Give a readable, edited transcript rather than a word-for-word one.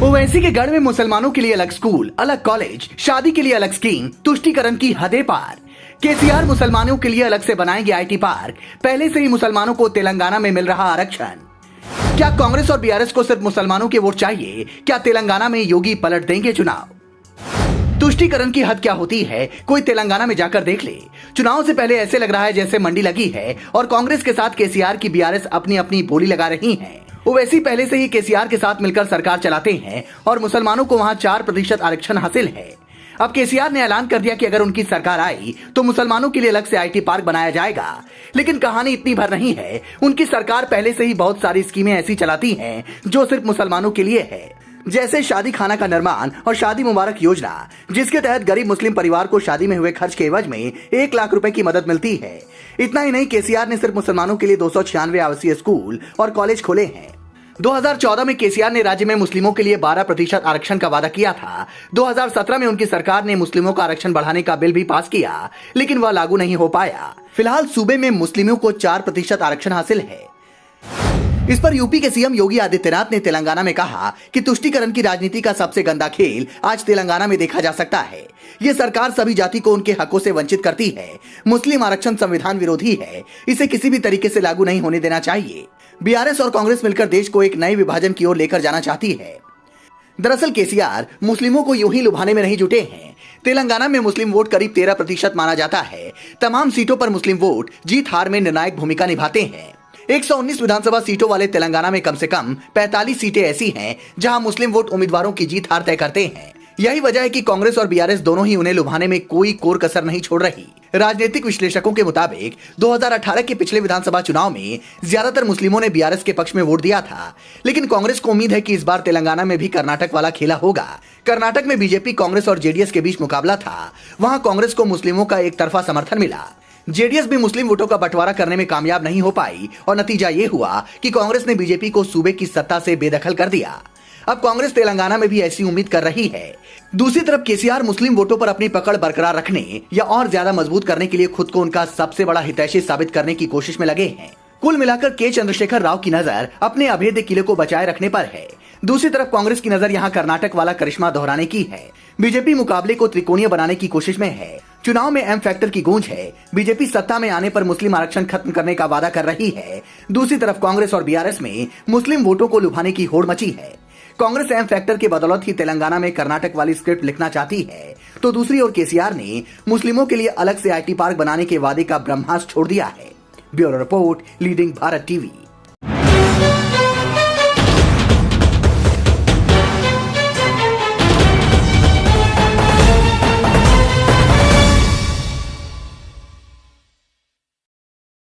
ओवैसी के गढ़ में मुसलमानों के लिए अलग स्कूल, अलग कॉलेज, शादी के लिए अलग स्कीम, तुष्टीकरण की हदें पार। केसीआर मुसलमानों के लिए अलग से बनाएंगे आईटी पार्क, पहले से ही मुसलमानों को तेलंगाना में मिल रहा आरक्षण। क्या कांग्रेस और बीआरएस को सिर्फ मुसलमानों के वोट चाहिए? क्या तेलंगाना में योगी पलट देंगे चुनाव? तुष्टीकरण की हद क्या होती है, कोई तेलंगाना में जाकर देख ले। चुनाव से पहले ऐसे लग रहा है जैसे मंडी लगी है और कांग्रेस के साथ केसीआर की बीआरएस अपनी अपनी बोली लगा रही है। ओवैसी पहले से ही केसीआर के साथ मिलकर सरकार चलाते हैं और मुसलमानों को वहां 4% आरक्षण हासिल है। अब केसीआर ने ऐलान कर दिया कि अगर उनकी सरकार आई तो मुसलमानों के लिए अलग से आईटी पार्क बनाया जाएगा। लेकिन कहानी इतनी भर नहीं है। उनकी सरकार पहले से ही बहुत सारी स्कीमें ऐसी चलाती हैं जो सिर्फ मुसलमानों के लिए है, जैसे शादी खाना का निर्माण और शादी मुबारक योजना, जिसके तहत गरीब मुस्लिम परिवार को शादी में हुए खर्च के एवज में 1 लाख रुपए की मदद मिलती है। इतना ही नहीं, केसीआर ने सिर्फ मुसलमानों के लिए 296 आवासीय स्कूल और कॉलेज खोले हैं। 2014 में केसीआर ने राज्य में मुस्लिमों के लिए 12% आरक्षण का वादा किया था। 2017 में उनकी सरकार ने मुस्लिमों का आरक्षण बढ़ाने का बिल भी पास किया, लेकिन वह लागू नहीं हो पाया। फिलहाल सूबे में मुस्लिमों को 4% आरक्षण हासिल है। इस पर यूपी के सीएम योगी आदित्यनाथ ने तेलंगाना में कहा कि तुष्टीकरण की राजनीति का सबसे गंदा खेल आज तेलंगाना में देखा जा सकता है। ये सरकार सभी जाति को उनके हकों से वंचित करती है। मुस्लिम आरक्षण संविधान विरोधी है, इसे किसी भी तरीके से लागू नहीं होने देना चाहिए। बीआरएस और कांग्रेस मिलकर देश को एक नए विभाजन की ओर लेकर जाना चाहती है। दरअसल केसीआर मुस्लिमों को यूं ही लुभाने में नहीं जुटे हैं। तेलंगाना में मुस्लिम वोट करीब 13% माना जाता है। तमाम सीटों पर मुस्लिम वोट जीत हार में निर्णायक भूमिका निभाते हैं। 119 विधानसभा सीटों वाले तेलंगाना में कम से कम 45 सीटें ऐसी हैं जहां मुस्लिम वोट उम्मीदवारों की जीत हार तय करते हैं। यही वजह है कि कांग्रेस और बीआरएस दोनों ही उन्हें लुभाने में कोई कोर कसर नहीं छोड़ रही। राजनीतिक विश्लेषकों के मुताबिक 2018 के पिछले विधानसभा चुनाव में ज्यादातर मुस्लिमों ने बीआरएस के पक्ष में वोट दिया था, लेकिन कांग्रेस को उम्मीद है कि इस बार तेलंगाना में भी कर्नाटक वाला खेला होगा। कर्नाटक में बीजेपी, कांग्रेस और जेडीएस के बीच मुकाबला था। वहां कांग्रेस को मुस्लिमों का एक तरफा समर्थन मिला। जेडीएस भी मुस्लिम वोटों का बंटवारा करने में कामयाब नहीं हो पाई और नतीजा ये हुआ कि कांग्रेस ने बीजेपी को सूबे की सत्ता से बेदखल कर दिया। अब कांग्रेस तेलंगाना में भी ऐसी उम्मीद कर रही है। दूसरी तरफ केसीआर मुस्लिम वोटों पर अपनी पकड़ बरकरार रखने या और ज्यादा मजबूत करने के लिए खुद को उनका सबसे बड़ा हितैषी साबित करने की कोशिश में लगे हैं। कुल मिलाकर के चंद्रशेखर राव की नजर अपने अभेद्य किले को बचाए रखने पर है। दूसरी तरफ कांग्रेस की नजर यहाँ कर्नाटक वाला करिश्मा दोहराने की है। बीजेपी मुकाबले को त्रिकोणीय बनाने की कोशिश में है। चुनाव में एम फैक्टर की गूंज है। बीजेपी सत्ता में आने पर मुस्लिम आरक्षण खत्म करने का वादा कर रही है। दूसरी तरफ कांग्रेस और बीआरएस में मुस्लिम वोटों को लुभाने की होड़ मची है। कांग्रेस एम फैक्टर के बदौलत ही तेलंगाना में कर्नाटक वाली स्क्रिप्ट लिखना चाहती है, तो दूसरी ओर केसीआर ने मुस्लिमों के लिए अलग से आईटी पार्क बनाने के वादे का ब्रह्मास्त्र छोड़ दिया है। Bureau report, leading Bharat TV.